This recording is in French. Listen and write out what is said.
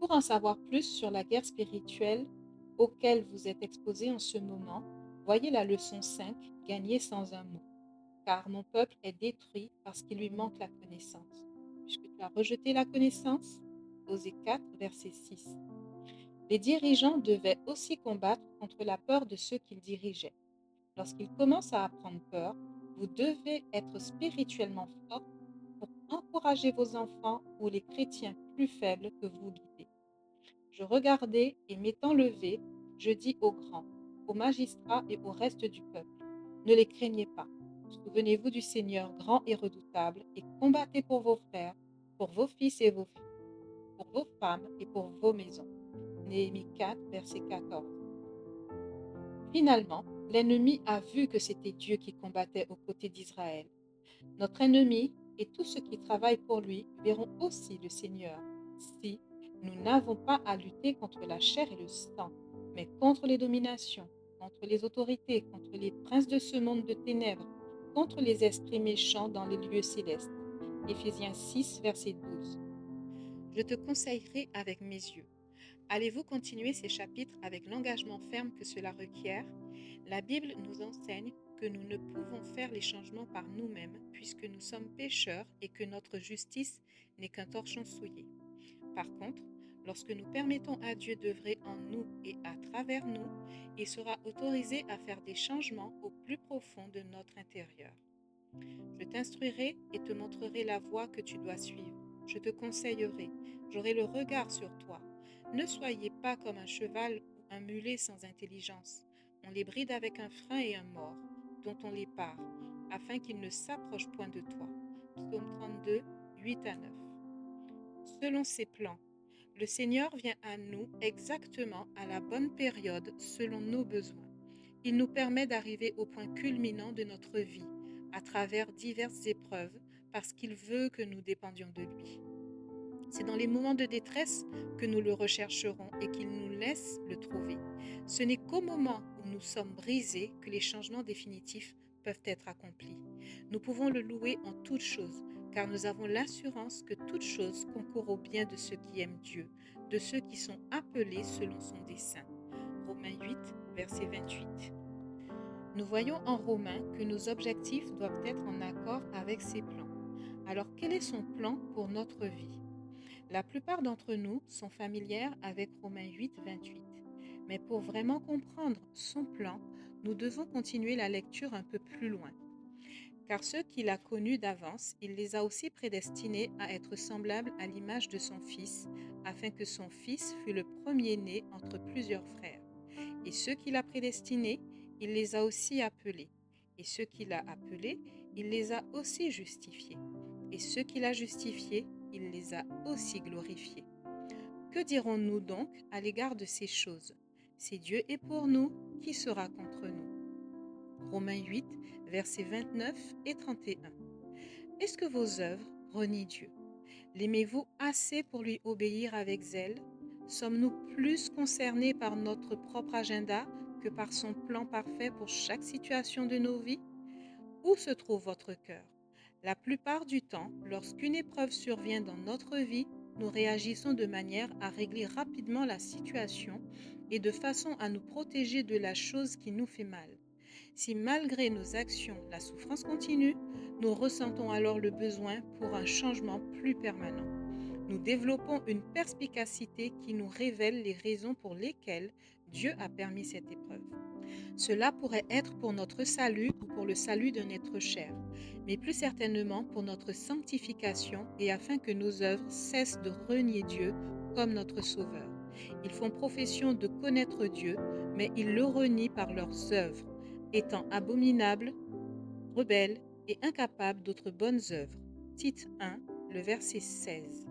Pour en savoir plus sur la guerre spirituelle auquel vous êtes exposé en ce moment, voyez la leçon 5, gagner sans un mot. Car mon peuple est détruit parce qu'il lui manque la connaissance. Puisque tu as rejeté la connaissance. Osée 4, verset 6. Les dirigeants devaient aussi combattre contre la peur de ceux qu'ils dirigeaient. Lorsqu'ils commencent à apprendre peur, vous devez être spirituellement fort pour encourager vos enfants ou les chrétiens plus faibles que vous guidez. Je regardai et m'étant levé, je dis aux grands, aux magistrats et au reste du peuple, ne les craignez pas. Souvenez-vous du Seigneur grand et redoutable et combattez pour vos frères, pour vos fils et vos filles, pour vos femmes et pour vos maisons. Néhémie 4, verset 14. Finalement, l'ennemi a vu que c'était Dieu qui combattait aux côtés d'Israël. Notre ennemi et tous ceux qui travaillent pour lui verront aussi le Seigneur, si nous n'avons pas à lutter contre la chair et le sang, mais contre les dominations, contre les autorités, contre les princes de ce monde de ténèbres, contre les esprits méchants dans les lieux célestes. Éphésiens 6, verset 12. Je te conseillerai avec mes yeux. Allez-vous continuer ces chapitres avec l'engagement ferme que cela requiert? La Bible nous enseigne que nous ne pouvons faire les changements par nous-mêmes puisque nous sommes pécheurs et que notre justice n'est qu'un torchon souillé. Par contre, lorsque nous permettons à Dieu d'œuvrer en nous et à travers nous, il sera autorisé à faire des changements au plus profond de notre intérieur. Je t'instruirai et te montrerai la voie que tu dois suivre. Je te conseillerai, j'aurai le regard sur toi. Ne soyez pas comme un cheval ou un mulet sans intelligence. On les bride avec un frein et un mors, dont on les pare, afin qu'ils ne s'approchent point de toi. Psaume 32, 8 à 9. Selon ses plans, le Seigneur vient à nous exactement à la bonne période selon nos besoins. Il nous permet d'arriver au point culminant de notre vie, à travers diverses épreuves, parce qu'il veut que nous dépendions de lui. C'est dans les moments de détresse que nous le rechercherons et qu'il nous laisse le trouver. Ce n'est qu'au moment où nous sommes brisés que les changements définitifs peuvent être accomplis. Nous pouvons le louer en toutes choses, car nous avons l'assurance que toutes choses concourent au bien de ceux qui aiment Dieu, de ceux qui sont appelés selon son dessein. Romains 8, verset 28. Nous voyons en Romains que nos objectifs doivent être en accord avec ses plans. Alors quel est son plan pour notre vie? La plupart d'entre nous sont familières avec Romains 8, 28. Mais pour vraiment comprendre son plan, nous devons continuer la lecture un peu plus loin. Car ceux qu'il a connus d'avance, il les a aussi prédestinés à être semblables à l'image de son Fils, afin que son Fils fût le premier-né entre plusieurs frères. Et ceux qu'il a prédestinés, il les a aussi appelés. Et ceux qu'il a appelés, il les a aussi justifiés. Et ceux qu'il a justifiés, il les a aussi glorifiés. Que dirons-nous donc à l'égard de ces choses? Si Dieu est pour nous, qui sera contre nous? Romains 8, versets 29 et 31. Est-ce que vos œuvres renient Dieu? L'aimez-vous assez pour lui obéir avec zèle? Sommes-nous plus concernés par notre propre agenda que par son plan parfait pour chaque situation de nos vies? Où se trouve votre cœur? La plupart du temps, lorsqu'une épreuve survient dans notre vie, nous réagissons de manière à régler rapidement la situation et de façon à nous protéger de la chose qui nous fait mal. Si malgré nos actions, la souffrance continue, nous ressentons alors le besoin pour un changement plus permanent. Nous développons une perspicacité qui nous révèle les raisons pour lesquelles Dieu a permis cette épreuve. Cela pourrait être pour notre salut ou pour le salut d'un être cher, mais plus certainement pour notre sanctification et afin que nos œuvres cessent de renier Dieu comme notre Sauveur. Ils font profession de connaître Dieu, mais ils le renient par leurs œuvres, étant abominables, rebelles et incapables d'autres bonnes œuvres. Tite 1, le verset 16.